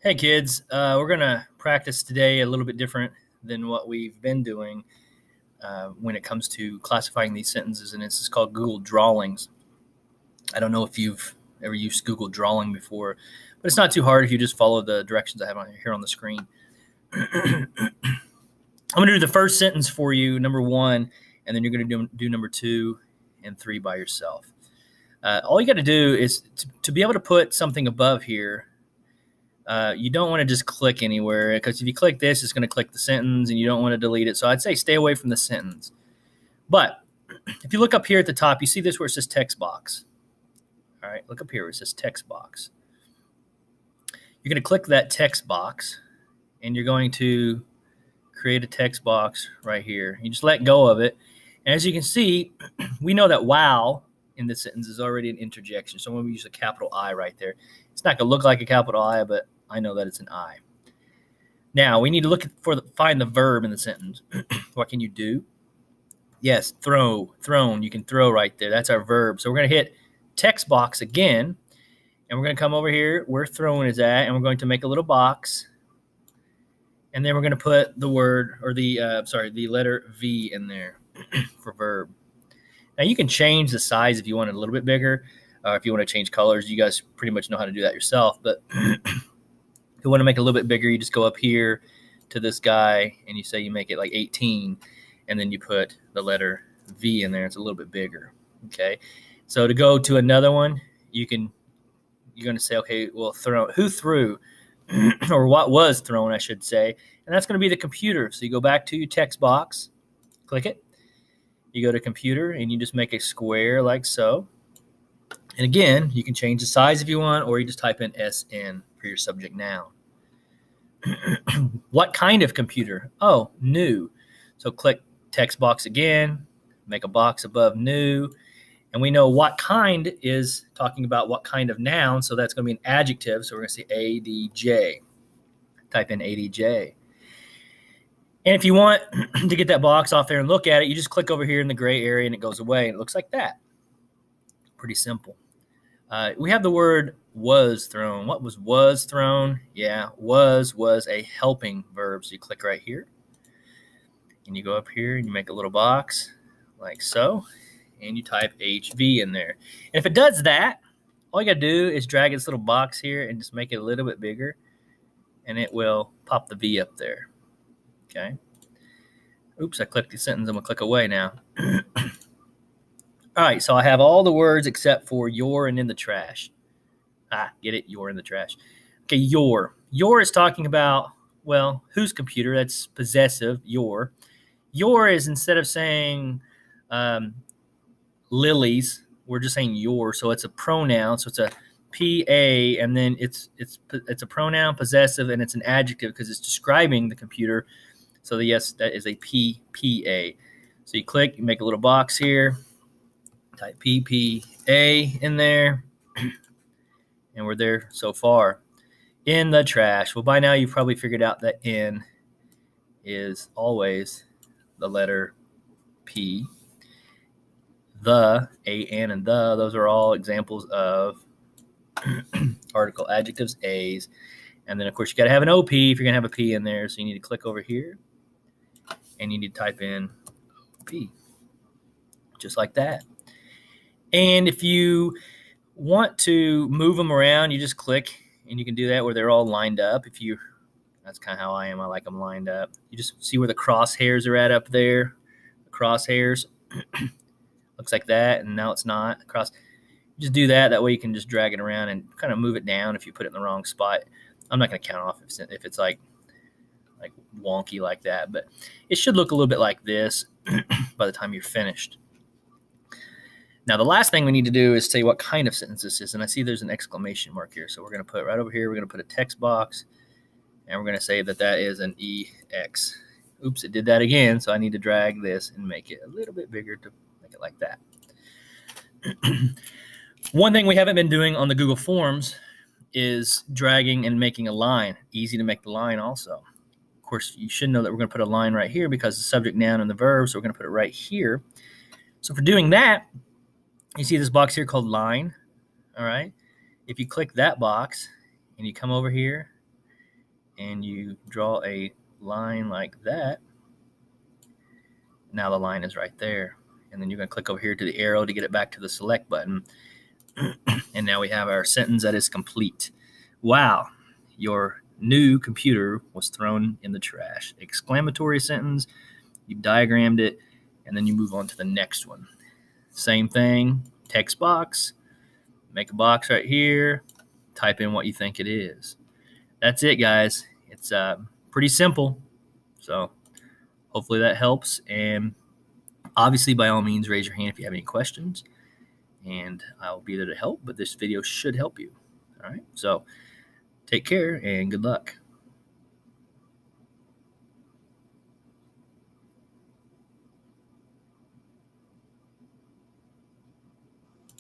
Hey kids, we're going to practice today a little bit different than what we've been doing when it comes to classifying these sentences, and this is called Google Drawings. I don't know if you've ever used Google Drawing before, but it's not too hard if you just follow the directions I have here on the screen. I'm going to do the first sentence for you, number 1, and then you're going to do number 2 and 3 by yourself. All you got to do is to be able to put something above here. You don't want to just click anywhere, because if you click this, it's going to click the sentence and you don't want to delete it. So I'd say stay away from the sentence. But if you look up here at the top, you see this where it says text box. All right, look up here where it says text box. You're going to click that text box and you're going to create a text box right here. You just let go of it. And as you can see, we know that wow in this sentence is already an interjection. So when we use a capital I right there, it's not going to look like a capital I, but I know that it's an I. Now we need to find the verb in the sentence. What can you do? Yes, thrown. You can throw right there. That's our verb. So we're going to hit text box again, and we're going to come over here where thrown is at, and we're going to make a little box, and then we're going to put the word or the letter V in there for verb. Now you can change the size if you want it a little bit bigger. If you want to change colors, you guys pretty much know how to do that yourself. But if you want to make it a little bit bigger, you just go up here to this guy and you say you make it like 18, and then you put the letter V in there. It's a little bit bigger. Okay. So to go to another one, you're going to say, okay, well, who threw or what was thrown, I should say. And that's going to be the computer. So you go back to your text box, click it. You go to computer and you just make a square like so. And again, you can change the size if you want, or you just type in SN for your subject noun. What kind of computer? Oh, new. So click text box again, make a box above new. And we know what kind is talking about what kind of noun. So that's going to be an adjective. So we're going to say ADJ. Type in ADJ. And if you want to get that box off there and look at it, you just click over here in the gray area and it goes away. And it looks like that. Pretty simple. We have the word was thrown. What was thrown? Yeah, was a helping verb. So you click right here. And you go up here and you make a little box like so. And you type HV in there. And if it does that, all you got to do is drag this little box here and just make it a little bit bigger. And it will pop the V up there. Okay. Oops, I clicked the sentence. I'm going to click away now. All right, so I have all the words except for your and in the trash. Get it? You're in the trash. Okay, your. Your is talking about, well, whose computer? That's possessive, your. Your is, instead of saying Lily's, we're just saying your. So it's a pronoun. So it's a PA, and then it's a pronoun, possessive, and it's an adjective because it's describing the computer. So yes, that is a PPA. So you click, you make a little box here. Type PPA in there, and we're there so far. In the trash. Well, by now you've probably figured out that in is always the letter P. The, A, N, and the, those are all examples of article adjectives, A's. And then, of course, you got to have an OP if you're going to have a P in there. So you need to click over here, and you need to type in OP, just like that. And if you want to move them around, you just click, and you can do that where they're all lined up. That's kind of how I am. I like them lined up. You just see where the crosshairs are at up there. The crosshairs looks like that, and now it's not. Just do that. That way you can just drag it around and kind of move it down if you put it in the wrong spot. I'm not going to count off if it's like wonky like that, but it should look a little bit like this by the time you're finished. Now, the last thing we need to do is say what kind of sentence this is. And I see there's an exclamation mark here. So we're going to put right over here, we're going to put a text box. And we're going to say that that is an EX. Oops, it did that again. So I need to drag this and make it a little bit bigger to make it like that. One thing we haven't been doing on the Google Forms is dragging and making a line. Easy to make the line also. Of course, you should know that we're going to put a line right here because the subject, noun, and the verb. So we're going to put it right here. So for doing that, you see this box here called line, all right? If you click that box and you come over here and you draw a line like that. Now the line is right there. And then you're going to click over here to the arrow to get it back to the select button. And now we have our sentence that is complete. Wow, your new computer was thrown in the trash. Exclamatory sentence, you diagrammed it, and then you move on to the next one. Same thing, text box, make a box right here, type in what you think it is. That's it, guys. It's pretty simple. So hopefully that helps. And obviously, by all means, raise your hand if you have any questions, and I'll be there to help. But this video should help you. All right. So take care and good luck.